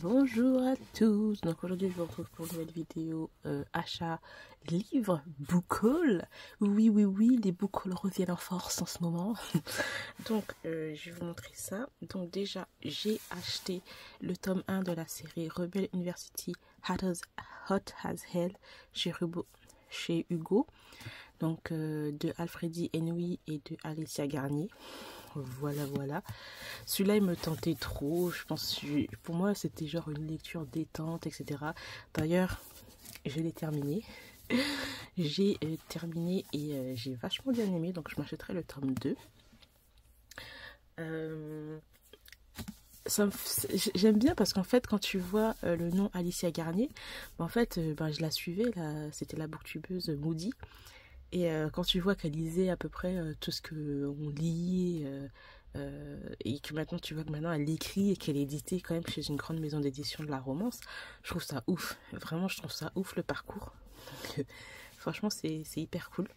Bonjour à tous, donc aujourd'hui je vous retrouve pour une nouvelle vidéo achat livre book haul. Oui, les book hauls reviennent en force en ce moment. Donc je vais vous montrer ça. Donc déjà j'ai acheté le tome 1 de la série Rebel University Hot as Hell chez Hugo. Donc de Alfredi Henry et de Alicia Garnier. Voilà. Celui-là, il me tentait trop. Je pense, pour moi, c'était genre une lecture détente, etc. D'ailleurs, je l'ai terminé. J'ai terminé et j'ai vachement bien aimé. Donc, je m'achèterai le tome 2. J'aime bien parce qu'en fait, quand tu vois le nom Alicia Garnier, en fait, je la suivais. C'était la booktubeuse Moody. Et quand tu vois qu'elle lisait à peu près tout ce qu'on lit, et que maintenant tu vois que maintenant elle écrit et qu'elle est éditée quand même chez une grande maison d'édition de la romance, je trouve ça ouf. Vraiment, je trouve ça ouf le parcours. Donc, franchement, c'est hyper cool.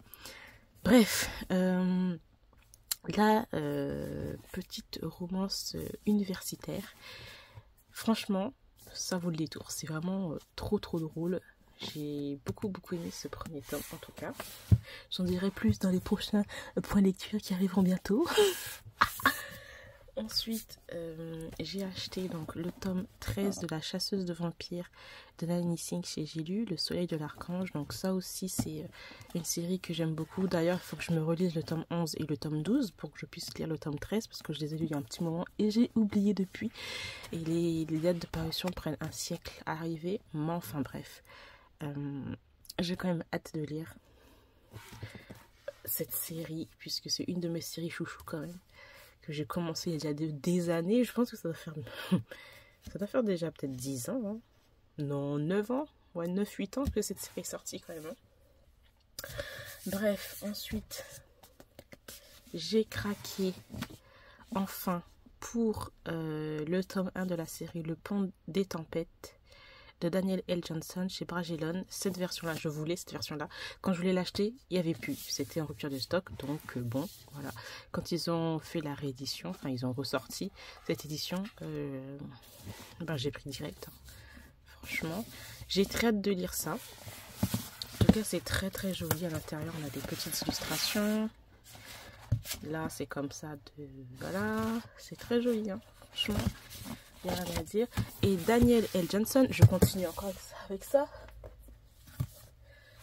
Bref, la petite romance universitaire, franchement, ça vaut le détour. C'est vraiment trop drôle. J'ai beaucoup aimé ce premier tome en tout cas. J'en dirai plus dans les prochains points lecture qui arriveront bientôt. Ensuite, j'ai acheté donc le tome 13 de La chasseuse de vampires de Nani Singh chez J'ai lu, Le soleil de l'archange. Donc ça aussi, c'est une série que j'aime beaucoup. D'ailleurs, il faut que je me relise le tome 11 et le tome 12 pour que je puisse lire le tome 13 parce que je les ai lus il y a un petit moment et j'ai oublié depuis. Et les dates de parution prennent un siècle à arriver. Mais enfin bref, j'ai quand même hâte de lire cette série puisque c'est une de mes séries chouchou quand même. Que j'ai commencé il y a déjà des années. Je pense que ça doit faire déjà peut-être 10 ans. Hein. Non, 9 ans. Ouais, 9-8 ans que cette série est sortie quand même. Hein. Bref, ensuite, j'ai craqué enfin pour le tome 1 de la série Le Pont des Tempêtes de Daniel L. Johnson chez Bragellon. Cette version-là, je voulais cette version-là. Quand je voulais l'acheter, il n'y avait plus. C'était en rupture de stock. Donc, bon, voilà. Quand ils ont fait la réédition, enfin, ils ont ressorti cette édition, j'ai pris direct. Hein. Franchement, j'ai très hâte de lire ça. En tout cas, c'est très joli. À l'intérieur, on a des petites illustrations. Là, c'est comme ça. Voilà. C'est très joli, hein. Franchement. Il n'y a rien à dire. Et Daniel L. Johnson, je continue encore avec ça.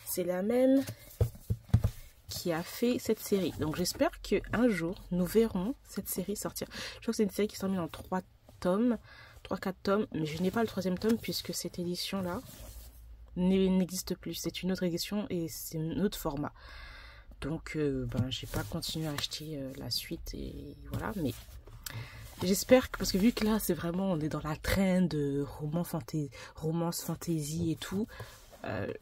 C'est la même qui a fait cette série. Donc j'espère qu'un jour, nous verrons cette série sortir. Je crois que c'est une série qui s'en met en 3 tomes, 3-4 tomes, mais je n'ai pas le 3e tome puisque cette édition-là n'existe plus. C'est une autre édition et c'est un autre format. Donc, j'ai pas continué à acheter la suite et voilà, mais... J'espère que, parce que vu que là, c'est vraiment, on est dans la trend de romance fantasy et tout,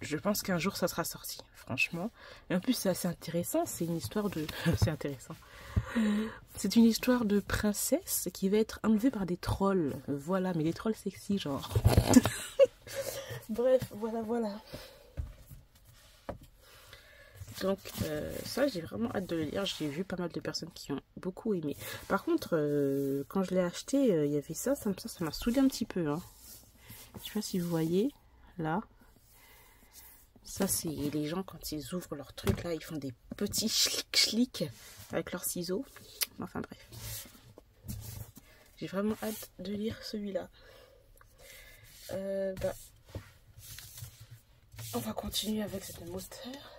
je pense qu'un jour, ça sera sorti, franchement. Et en plus, c'est assez intéressant, c'est une histoire de... c'est intéressant. C'est une histoire de princesse qui va être enlevée par des trolls. Voilà, mais des trolls sexy, genre. Bref, voilà. Donc ça, j'ai vraiment hâte de le lire. J'ai vu pas mal de personnes qui ont beaucoup aimé. Par contre, quand je l'ai acheté, il y avait ça m'a saoulé un petit peu. Hein. Je sais pas si vous voyez, là. Ça, c'est les gens, quand ils ouvrent leur truc, là, ils font des petits schlick avec leurs ciseaux. Enfin, bref. J'ai vraiment hâte de lire celui-là. On va continuer avec cette même auteur.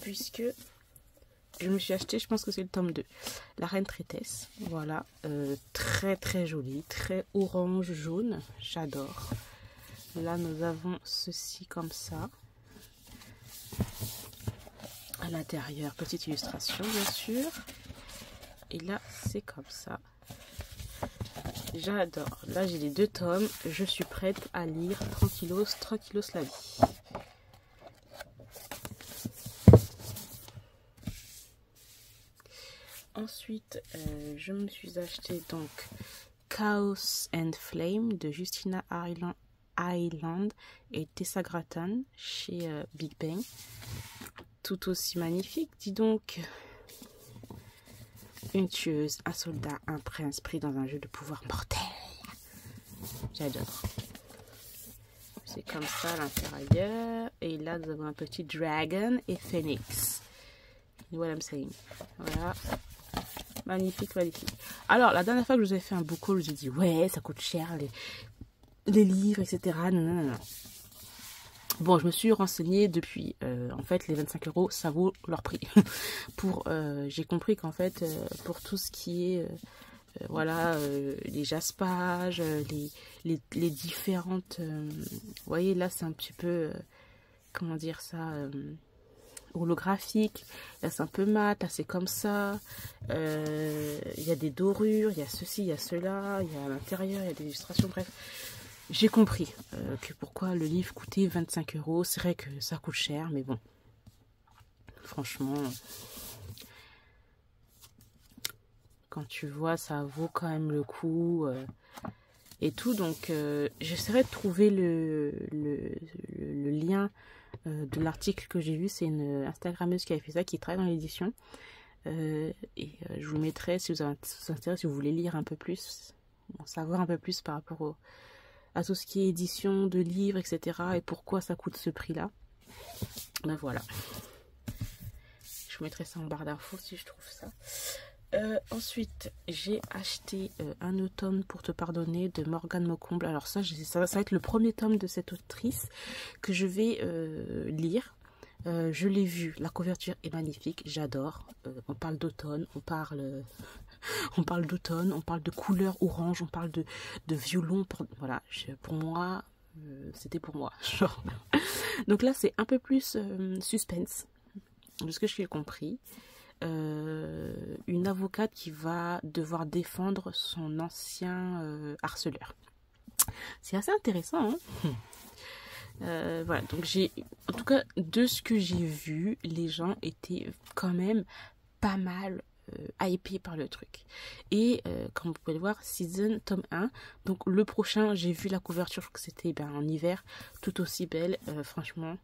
Puisque je me suis acheté, je pense que c'est le tome 2, La Reine Traitesse. Voilà, très joli, très orange jaune, j'adore. Là nous avons ceci comme ça. À l'intérieur, petite illustration bien sûr. Et là c'est comme ça. J'adore. Là j'ai les 2 tomes, je suis prête à lire tranquillos la vie. Ensuite, je me suis acheté donc Chaos and Flame de Justina Hyland et Tessa Grattan chez Big Bang. Tout aussi magnifique, dis donc. Une tueuse, un soldat, un prince pris dans un jeu de pouvoir mortel. J'adore. C'est comme ça à l'intérieur. Et là, nous avons un petit dragon et phoenix. You know what I'm saying. Voilà. Magnifique, magnifique. Alors, la dernière fois que je vous ai fait un book haul, je vous ai dit, ouais, ça coûte cher, les livres, etc. Non, non, non, non. Bon, je me suis renseignée depuis. En fait, les 25 € ça vaut leur prix. J'ai compris qu'en fait, pour tout ce qui est... voilà, les jaspages, les différentes... vous voyez, là, c'est un petit peu... comment dire ça holographique. Là, c'est un peu mat. Là, c'est comme ça. Il y a des dorures. Il y a ceci, il y a cela. Il y a à l'intérieur, il y a des illustrations. Bref, j'ai compris que pourquoi le livre coûtait 25 €. C'est vrai que ça coûte cher, mais bon. Franchement... quand tu vois, ça vaut quand même le coup et tout. Donc, j'essaierai de trouver le lien de l'article que j'ai vu. C'est une Instagrammeuse qui a fait ça, qui travaille dans l'édition. Je vous mettrai, si vous intéresse, si vous voulez lire un peu plus, en savoir un peu plus par rapport à tout ce qui est édition de livres, etc. Et pourquoi ça coûte ce prix-là. Ben voilà. Je vous mettrai ça en barre d'infos si je trouve ça. Ensuite, j'ai acheté un automne pour te pardonner de Morgane Maucomble. Alors ça va être le premier tome de cette autrice que je vais lire. Je l'ai vu, la couverture est magnifique, j'adore. On parle d'automne, on parle d'automne, on parle de couleur orange, on parle de violon. Voilà, pour moi, c'était pour moi. Genre. Donc là, c'est un peu plus suspense, de ce que j'ai compris. Une avocate qui va devoir défendre son ancien harceleur. C'est assez intéressant, hein. Voilà, donc en tout cas, de ce que j'ai vu, les gens étaient quand même pas mal hypés par le truc. Et comme vous pouvez le voir, Season tome 1, donc le prochain, j'ai vu la couverture, je crois que c'était en hiver, tout aussi belle, franchement.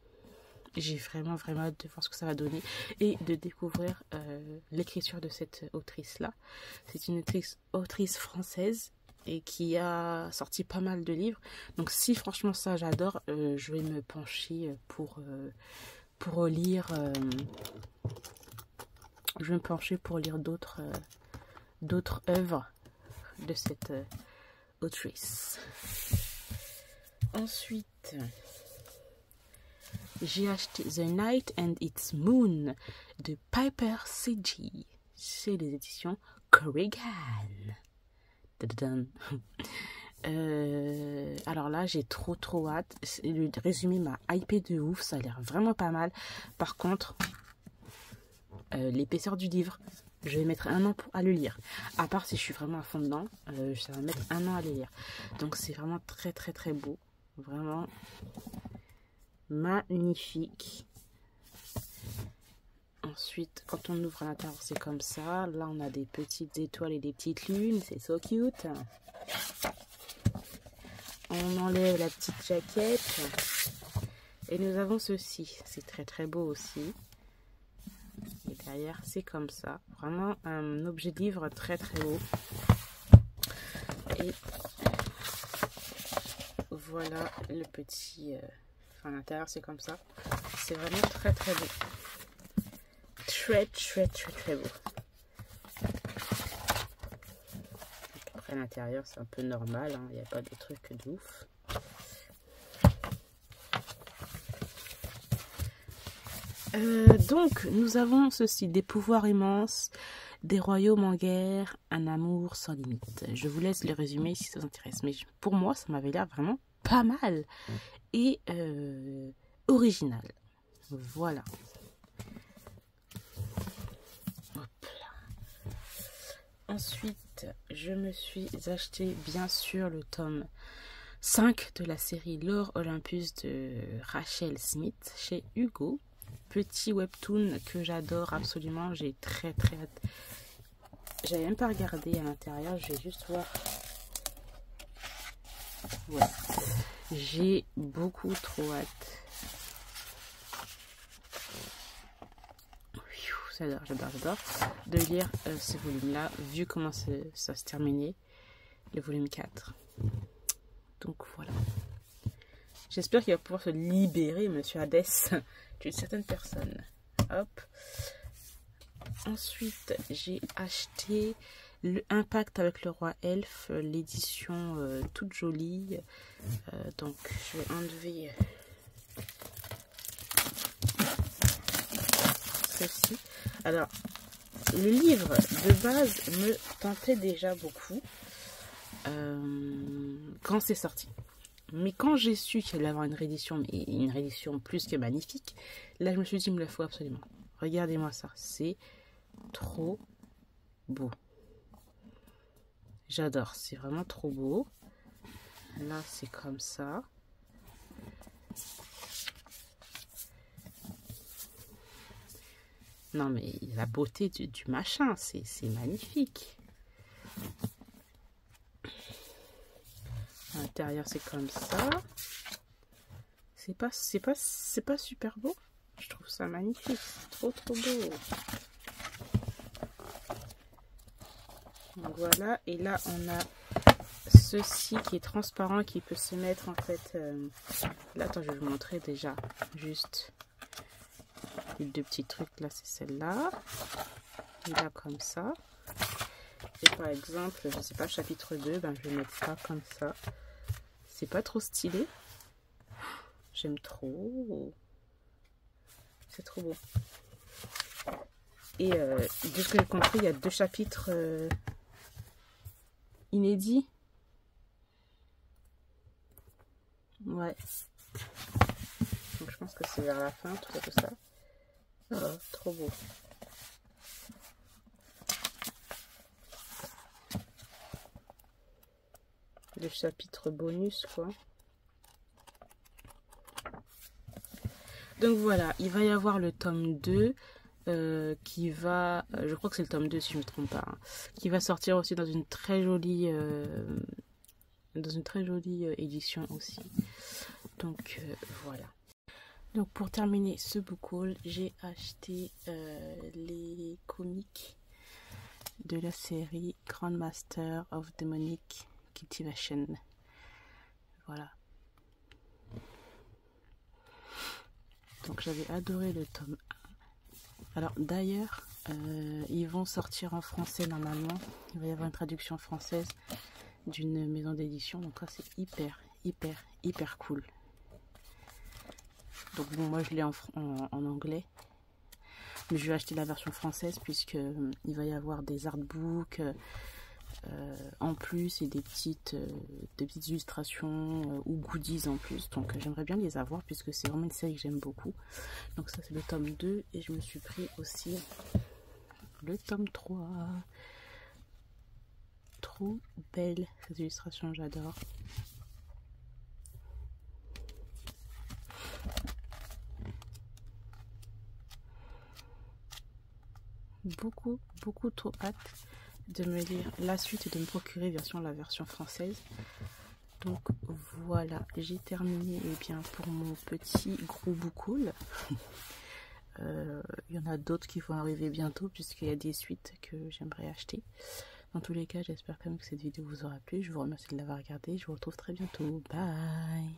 J'ai vraiment hâte de voir ce que ça va donner et de découvrir l'écriture de cette autrice-là. C'est une autrice française et qui a sorti pas mal de livres. Donc si franchement ça j'adore, je vais me pencher pour lire. Je vais me pencher pour lire d'autres œuvres de cette autrice. Ensuite... j'ai acheté The Night and Its Moon de Piper C.G. chez les éditions Corrigan. Alors là, j'ai trop hâte. Le résumé m'a hypé de ouf. Ça a l'air vraiment pas mal. Par contre, l'épaisseur du livre, je vais mettre 1 an à le lire. À part si je suis vraiment à fond dedans, ça va mettre 1 an à le lire. Donc c'est vraiment très beau. Vraiment... magnifique. Ensuite, quand on ouvre à l'intérieur, c'est comme ça. Là, on a des petites étoiles et des petites lunes. C'est so cute. On enlève la petite jaquette. Et nous avons ceci. C'est très beau aussi. Et derrière, c'est comme ça. Vraiment un objet de livre très beau. Et voilà le petit... à l'intérieur c'est comme ça, c'est vraiment très beau, très beau. Après à l'intérieur c'est un peu normal, hein. Il n'y a pas des trucs de ouf. Donc nous avons ceci, des pouvoirs immenses, des royaumes en guerre, un amour sans limite. Je vous laisse le résumé si ça vous intéresse, mais pour moi ça m'avait l'air vraiment pas mal et original. Voilà. Hop là. Ensuite, je me suis acheté bien sûr le tome 5 de la série L'Or Olympus de Rachel Smith chez Hugo. Petit webtoon que j'adore absolument. J'ai très hâte. J'avais même pas regardé à l'intérieur. Je vais juste voir. Voilà. J'ai beaucoup trop hâte. J'adore de lire ce volume-là, vu comment ça se terminait, le volume 4. Donc voilà. J'espère qu'il va pouvoir se libérer, monsieur Hadès, d'une certaine personne. Hop. Ensuite, j'ai acheté le Impact avec le roi elfe, l'édition toute jolie. Donc, je vais enlever ceci. Alors, le livre de base me tentait déjà beaucoup quand c'est sorti. Mais quand j'ai su qu'il allait avoir une réédition, mais une réédition plus que magnifique, là je me suis dit, il me le faut absolument. Regardez-moi ça, c'est trop beau. J'adore, c'est vraiment trop beau. Là c'est comme ça. Non mais la beauté du machin, c'est magnifique. À l'intérieur c'est comme ça. C'est pas super beau. Je trouve ça magnifique. C'est trop beau. Donc voilà. Et là on a ceci qui est transparent, qui peut se mettre en fait. Là attends, je vais vous montrer déjà. Juste les deux petits trucs là, c'est celle-là. Et là comme ça. Et par exemple, je sais pas, chapitre 2, ben je vais mettre ça comme ça. C'est pas trop stylé. J'aime trop. C'est trop beau. Et de ce que j'ai compris, il y a 2 chapitres inédits. Ouais. Donc je pense que c'est vers la fin, tout ça. Oh, trop beau. Le chapitre bonus, quoi. Donc voilà, il va y avoir le tome 2 qui va, je crois que c'est le tome 2 si je ne me trompe pas, hein, qui va sortir aussi dans une très jolie édition aussi. Donc voilà. Donc pour terminer ce book haul, j'ai acheté les comics de la série Grandmaster of Demonic Cultivation. Voilà. Donc j'avais adoré le tome 1. Alors d'ailleurs, ils vont sortir en français normalement. Il va y avoir une traduction française d'une maison d'édition. Donc ça c'est hyper cool. Donc bon, moi je l'ai en anglais. Mais je vais acheter la version française puisque il va y avoir des artbooks en plus et des petites illustrations ou goodies en plus. Donc j'aimerais bien les avoir puisque c'est vraiment une série que j'aime beaucoup. Donc ça c'est le tome 2 et je me suis pris aussi le tome 3. Trop belle cette illustration, j'adore. Beaucoup trop hâte de me lire la suite et de me procurer la version française. Donc voilà, j'ai terminé pour mon petit gros book haul. Il y en a d'autres qui vont arriver bientôt puisqu'il y a des suites que j'aimerais acheter. Dans tous les cas, j'espère quand même que cette vidéo vous aura plu. Je vous remercie de l'avoir regardée. Je vous retrouve très bientôt. Bye!